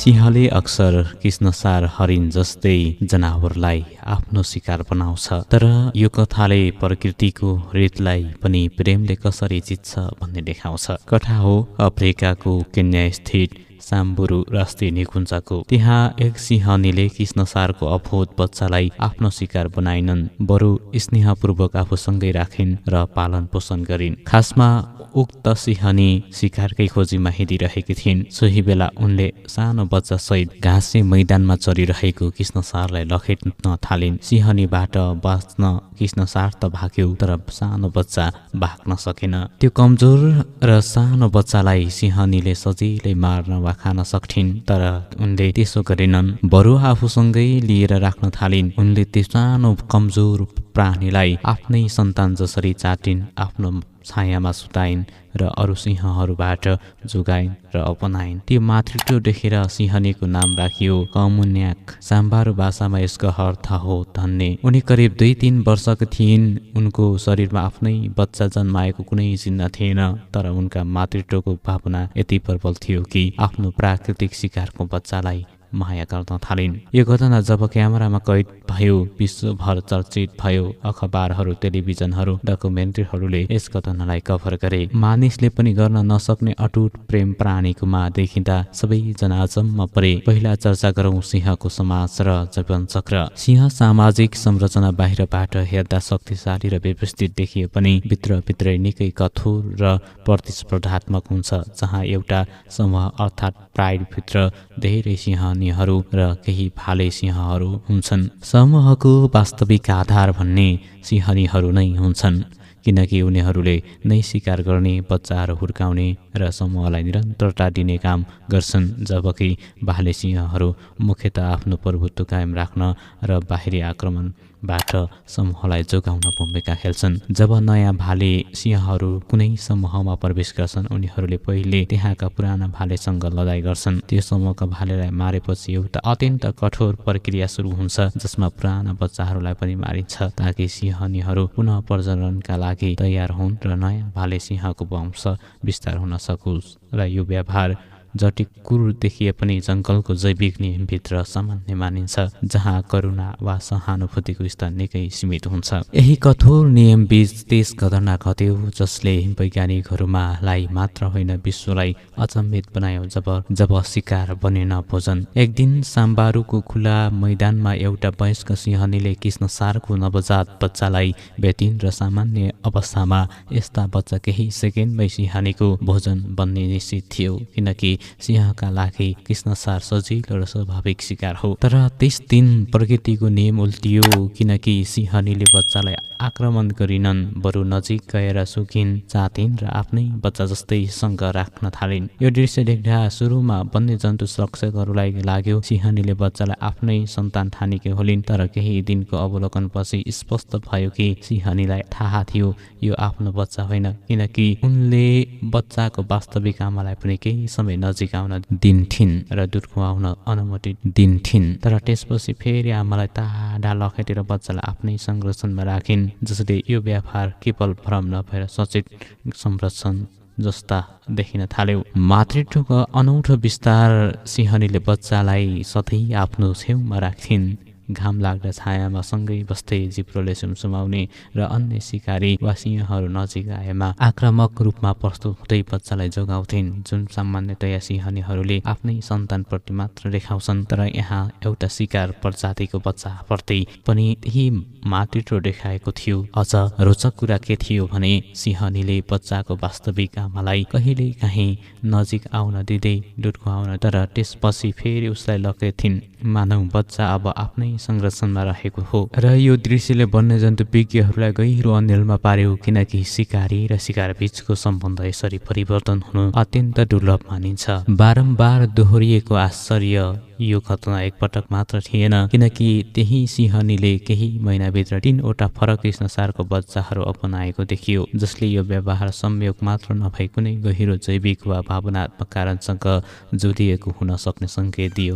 सिंहले अक्सर कृष्णसार हरिण जस्तै जनावरलाई आफ्नो शिकार बनाउँछ। तर यो कथाले प्रकृतिको रीतलाई पनि प्रेमले कसरी जित्छ भन्ने देखाउँछ। कथा हो अफ्रिकाको केन्या स्थित साम्बुरु राष्ट्रिय निकुञ्जको। त्यहाँ एक सिंहनीले कृष्णसारको अभोज बच्चालाई आफ्नो शिकार बनाइनन्, बरु स्नेहपूर्वक आफूसँगै राखिन् र पालन पोषण गरिन्। खासमा उक्त सिंहनी शिकारकै खोजीमा हिँडिरहेकी थिइन्। सोही बेला उनले सानो बच्चा सहित घाँसे मैदानमा चरिरहेको कृष्णसारलाई लखेट्न थालिन्। सिंहनीबाट बाँच्न कृष्णसार त भाग्यो, तर सानो बच्चा भाग्न सकेन। त्यो कमजोर र सानो बच्चालाई सिंहनीले सजिलै मार्न वा खान सक्थिन्, तर उनले त्यसो गरेनन्, बरु आफूसँगै लिएर राख्न थालिन्। उनले त्यो सानो कमजोर प्राणीलाई आफ्नै सन्तान जसरी चाटिन्, आफ्नो छायामा सुताइन् र अरू सिंहहरूबाट जोगाइन् र अपनाइन्। त्यो मातृत्व देखेर सिंहनीको नाम राखियो कमुन्याक। साम्बारू भाषामा यसको अर्थ हो धन्य। उनी करिब 2-3 वर्षको थिइन्। उनको शरीरमा आफ्नै बच्चा जन्माएको कुनै चिन्ह थिएन, तर उनका मातृत्वको भावना यति प्रबल थियो कि आफ्नो प्राकृतिक शिकारको बच्चालाई माया गर्न थालिन्। यो घटना जब क्यामेरामा कैद भयो, विश्वभर चर्चित भयो। अखबारहरू, टेलिभिजनहरू, डकुमेन्ट्रीहरूले यस घटनालाई कभर गरे। मानिसले पनि गर्न नसक्ने अटुट प्रेम प्राणीकोमा देखिँदा सबैजना अचम्म परे। पहिला चर्चा गरौँ सिंहको समाज र जीवनचक्र। सिंह सामाजिक संरचना बाहिरबाट हेर्दा शक्तिशाली र व्यवस्थित देखिए पनि भित्रभित्रै निकै कठोर र प्रतिस्पर्धात्मक हुन्छ। जहाँ एउटा समूह अर्थात् प्राइडभित्र धेरै सिंहनीहरू र केही भाले सिंहहरू हुन्छन्। समूहको वास्तविक आधार भन्ने सिंहनीहरू नै हुन्छन्, किनकि उनीहरूले नै शिकार गर्ने, बच्चाहरू हुर्काउने र समूहलाई निरन्तरता दिने काम गर्छन्, जबकि भाले सिंहहरू मुख्यतः आफ्नो प्रभुत्व कायम राख्न र बाहिरी आक्रमणबाट समूहलाई जोगाउन भूमिका खेल्छन्। जब नयाँ भाले सिंहहरू कुनै समूहमा प्रवेश गर्छन्, उनीहरूले पहिले त्यहाँका पुराना भालेसँग लडाइँ गर्छन्। त्यो समूहका भालेलाई मारेपछि एउटा अत्यन्त कठोर प्रक्रिया सुरु हुन्छ, जसमा पुराना बच्चाहरूलाई पनि मारिन्छ, ताकि सिंहनीहरू पुनः प्रजननका लागि तयार हुन् र नयाँ भाले सिंहको वंश विस्तार हुन सकोस्। र यो व्यवहार जति क्रूर देखिए पनि जङ्गलको जैविक नियमभित्र सामान्य मानिन्छ, जहाँ करुणा वा सहानुभूतिको स्तर निकै सीमित हुन्छ। यही कठोर नियमबीच त्यस घटना घट्यो जसले वैज्ञानिकहरूमा लाई मात्र होइन, विश्वलाई अचम्मित बनायो जब शिकार बनेन भोजन। एक दिन साम्बारूको खुला मैदानमा एउटा वयस्क सिंहनीले कृष्णसारको नवजात बच्चालाई भेटिन् र सामान्य अवस्थामा यस्ता बच्चा केही सेकेन्डमै सिंहनीको भोजन बन्ने निश्चित थियो, किनकि सिंहका लागि कृष्णसार सजिलो र स्वाभाविक शिकार हो। तर त्यस दिन प्रकृतिको नियम उल्टियो, किनकि सिंहनीले बच्चालाई आक्रमण गरिनन्, बरु नजिक गएर सुकिन्, चातिन् र आफ्नै बच्चा जस्तै सँग राख्न थालिन्। यो दृश्य देख्दा सुरुमा वन्यजन्तु रक्षकहरूलाई लाग्यो सिंहनीले बच्चालाई आफ्नै सन्तान ठानेकी होलिन्, तर केही दिनको अवलोकनपछि स्पष्ट भयो कि सिंहनीलाई थाहा थियो यो आफ्नो बच्चा होइन, किनकि उनले बच्चाको वास्तविक आमालाई पनि केही समय नजिक आउन दिन्थिन् र दुध खुवाउन अनुमति दिन्थिन्। तर त्यसपछि फेरि आमालाई टाढा लखेटेर बच्चालाई आफ्नै संरक्षणमा राखिन्, जसले यो व्यवहार केवल भ्रम नभएर सचेत संरक्षण जस्ता देखिन थाल्यो। मातृत्वको अनौठो विस्तार। सिंहनीले बच्चालाई सधैँ आफ्नो छेउमा राख्थिन्। घाम लाग्दा छायामा सँगै बस्दै जिब्रोले सुमसुमाउने र अन्य शिकारी वा सिंहहरू नजिक आएमा आक्रामक रूपमा प्रस्तुत हुँदै बच्चालाई जोगाउँथिन्, जुन सामान्यतया सिंहनीहरूले आफ्नै सन्तानप्रति मात्र देखाउँछन्। तर यहाँ एउटा शिकार प्रजातिको बच्चाप्रति पनि त्यही मातृत्व देखाएको थियो। अझ रोचक कुरा के थियो भने सिंहनीले बच्चाको वास्तविक आमालाई कहिल्यै काहीँ नजिक आउन दिँदै दुध खुवाउन, तर त्यसपछि फेरि उसलाई लखेट्थिन्, मानौ बच्चा अब आफ्नै संरक्षणमा रहेको हो। र यो दृश्यले वन्यजन्तु विज्ञहरूलाई गहिरो अन्यलमा पार्यो, किनकि शिकारी र शिकार बीचको सम्बन्ध यसरी परिवर्तन हुनु अत्यन्त दुर्लभ मानिन्छ। बारम्बार दोहोरिएको आश्चर्य। यो घटना एकपटक मात्र थिएन, किनकि त्यही सिंहनीले केही महिनाभित्र 3वटा फरक कृष्णसारको बच्चाहरू अपनाएको देखियो, जसले यो व्यवहार संयोग मात्र नभई कुनै गहिरो जैविक वा भावनात्मक कारणसँग जोडिएको हुन सक्ने सङ्केत दियो।